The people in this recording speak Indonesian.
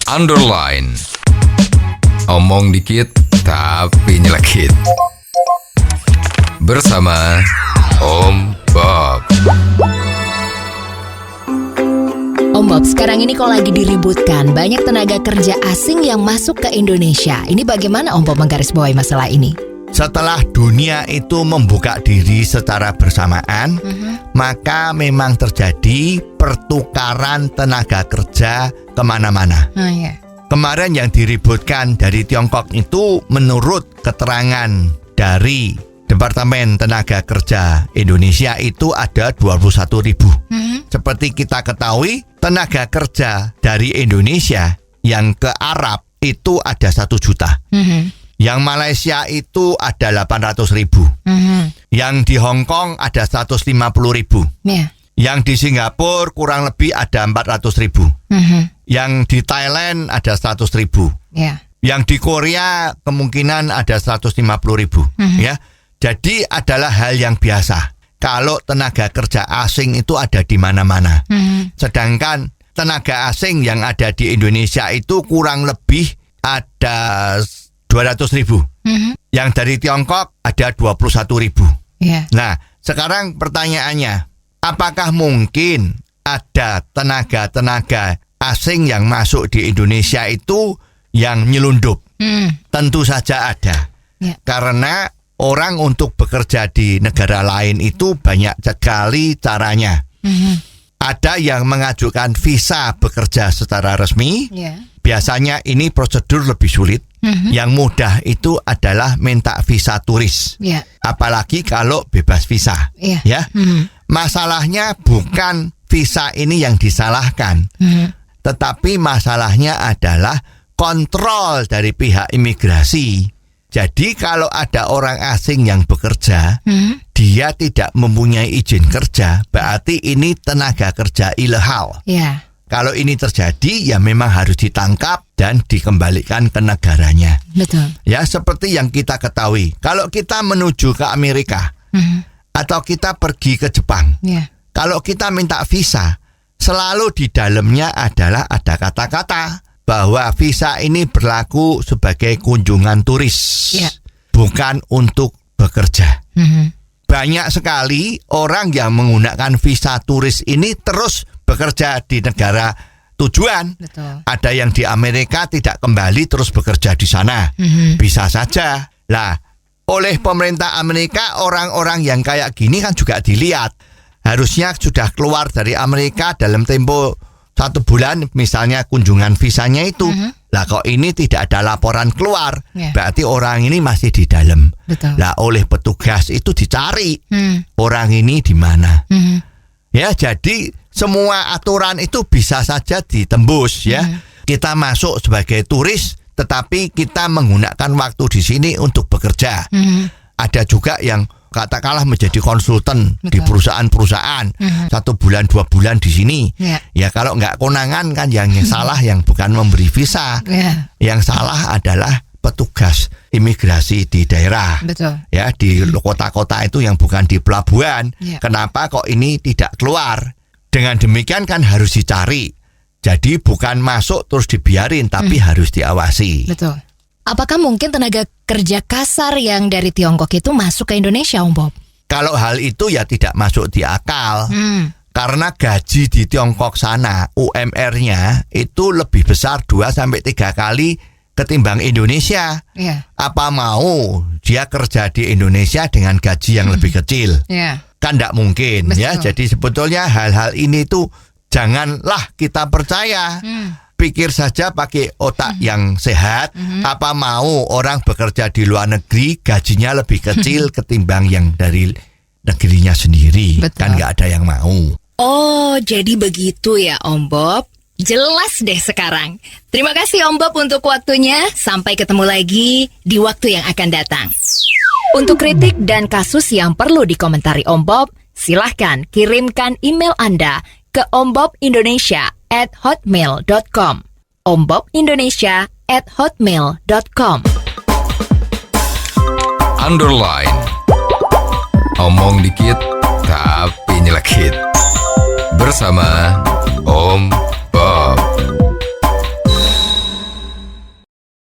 Underline. Omong dikit tapi nyelekit. Bersama Om Bob. Om Bob, sekarang ini kalau lagi diributkan banyak tenaga kerja asing yang masuk ke Indonesia. Ini bagaimana Om Bob menggarisbawahi masalah ini? Setelah dunia itu membuka diri secara bersamaan, maka memang terjadi pertukaran tenaga kerja kemana-mana. Kemarin yang diributkan dari Tiongkok itu menurut keterangan dari Departemen Tenaga Kerja Indonesia itu ada 21.000. Seperti kita ketahui, tenaga kerja dari Indonesia yang ke Arab itu ada 1 juta. Yang Malaysia itu ada 800.000. Yang di Hong Kong ada 150.000. Yang di Singapura kurang lebih ada 400.000. Yang di Thailand ada 100.000. Yang di Korea kemungkinan ada 150.000. Ya, jadi adalah hal yang biasa kalau tenaga kerja asing itu ada di mana-mana. Sedangkan tenaga asing yang ada di Indonesia itu kurang lebih ada 200.000. Yang dari Tiongkok ada 21.000. Nah, sekarang pertanyaannya, apakah mungkin ada tenaga-tenaga asing yang masuk di Indonesia itu yang nyelundup? Tentu saja ada. Karena orang untuk bekerja di negara lain itu banyak sekali caranya. Ada yang mengajukan visa bekerja secara resmi. Biasanya ini prosedur lebih sulit. Yang mudah itu adalah minta visa turis. Apalagi kalau bebas visa. Masalahnya bukan visa ini yang disalahkan. Tetapi masalahnya adalah kontrol dari pihak imigrasi. Jadi kalau ada orang asing yang bekerja, dia tidak mempunyai izin kerja, berarti ini tenaga kerja ilegal. Kalau ini terjadi, ya memang harus ditangkap dan dikembalikan ke negaranya. Betul. Ya, seperti yang kita ketahui. Kalau kita menuju ke Amerika, atau kita pergi ke Jepang, kalau kita minta visa, selalu di dalamnya adalah ada kata-kata bahwa visa ini berlaku sebagai kunjungan turis, bukan untuk bekerja. Banyak sekali orang yang menggunakan visa turis ini terus bekerja di negara tujuan. Ada yang di Amerika tidak kembali terus bekerja di sana. Bisa saja. Lah, oleh pemerintah Amerika orang-orang yang kayak gini kan juga dilihat. Harusnya sudah keluar dari Amerika dalam tempo 1 bulan misalnya kunjungan visanya itu. Lah kok ini tidak ada laporan keluar, berarti orang ini masih di dalam. Lah oleh petugas itu dicari orang ini di mana. Ya, jadi semua aturan itu bisa saja ditembus ya. Kita masuk sebagai turis tetapi kita menggunakan waktu di sini untuk bekerja. Ada juga yang katakanlah menjadi konsultan di perusahaan-perusahaan 1 bulan 2 bulan di sini. Ya kalau nggak konangan kan yang salah yang bukan memberi visa. Yang salah adalah petugas imigrasi di daerah. Ya, di kota-kota itu yang bukan di pelabuhan. Kenapa kok ini tidak keluar? Dengan demikian kan harus dicari. Jadi bukan masuk terus dibiarin, tapi harus diawasi. Apakah mungkin tenaga kerja kasar yang dari Tiongkok itu masuk ke Indonesia, Om Bob? Kalau hal itu ya tidak masuk di akal. Karena gaji di Tiongkok sana, UMR-nya itu lebih besar 2-3 kali ketimbang Indonesia. Apa mau dia kerja di Indonesia dengan gaji yang lebih kecil? Kan tidak mungkin. Ya. Jadi sebetulnya hal-hal ini tuh janganlah kita percaya. Pikir saja pakai otak yang sehat. Apa mau orang bekerja di luar negeri gajinya lebih kecil ketimbang yang dari negerinya sendiri? Kan nggak ada yang mau. Oh, jadi begitu ya Om Bob. Jelas deh sekarang. Terima kasih Om Bob untuk waktunya. Sampai ketemu lagi di waktu yang akan datang. Untuk kritik dan kasus yang perlu dikomentari Om Bob, silahkan kirimkan email Anda ke ombobindonesia@hotmail.com. ombobindonesia@hotmail.com. Underline. Omong dikit tapi nyelekit. Bersama Om